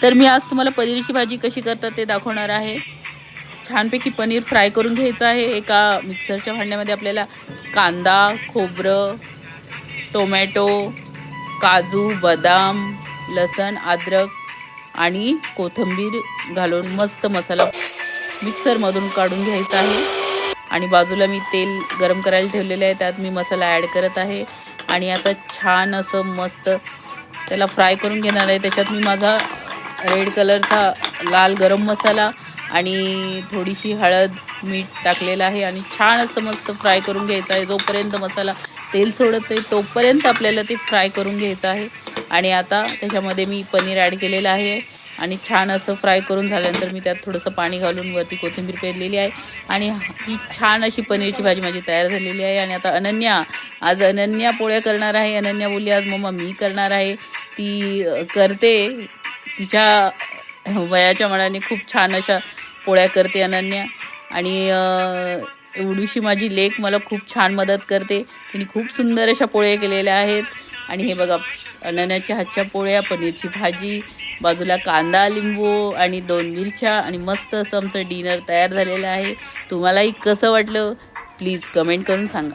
तर मी आज तुम्हाला पनीरची भाजी कशी करतात ते दाखवणार आहे। छानपैकी पनीर फ्राय करून घ्यायचं आहे। एका मिक्सरच्या भांड्यामध्ये आपल्याला कांदा, खोबरं, टोमॅटो, काजू, बदाम, लसण, अद्रक आणि कोथिंबीर घालून मस्त मसाला मिक्सरमधून काढून घ्यायचा आहे। आणि बाजूला मी तेल गरम करायला ठेवलेले आहे, त्यात मी मसाला ॲड करत आहे आणि आता छान असं मस्त त्याला फ्राय करून घेणार आहे। त्याच्यात मी माझा रेड कलरचा लाल गरम मसाला आणि थोडीशी हळद, मीठ टाकलेलं आहे आणि छान असं मस्त फ्राय करून घ्यायचं आहे। जोपर्यंत मसाला तेल सोडत नाही तोपर्यंत आपल्याला ते फ्राय करून घ्यायचं आहे। आणि आता त्याच्यामध्ये मी पनीर ॲड केलेलं आहे आणि छान असं फ्राय करून झाल्यानंतर मी त्यात थोडंसं पाणी घालून वरती कोथिंबीर पेरलेली आहे आणि ही छान अशी पनीरची भाजी माझी तयार झालेली आहे। आणि आता आज अनन्या पोळ्या करणार आहे। अनन्या बोलली आज मम्मा मी करणार आहे। ती करते तिच्या वयाच्या मनाने खूप छान अशा पोळ्या करते अनन्या। आणि एवढीशी माझी लेक मला खूप छान मदत करते। तिने खूप सुंदर अशा पोळ्या केलेल्या आहेत। आणि हे बघा अनन्याच्या हातच्या पोळ्या, पनीरची भाजी, बाजूला कांदा, लिंबू आणि 2 मिरच्या आणि मस्त असं आमचं डिनर तयार झालेलं आहे। तुम्हालाही कसं वाटलं प्लीज कमेंट करून सांगा।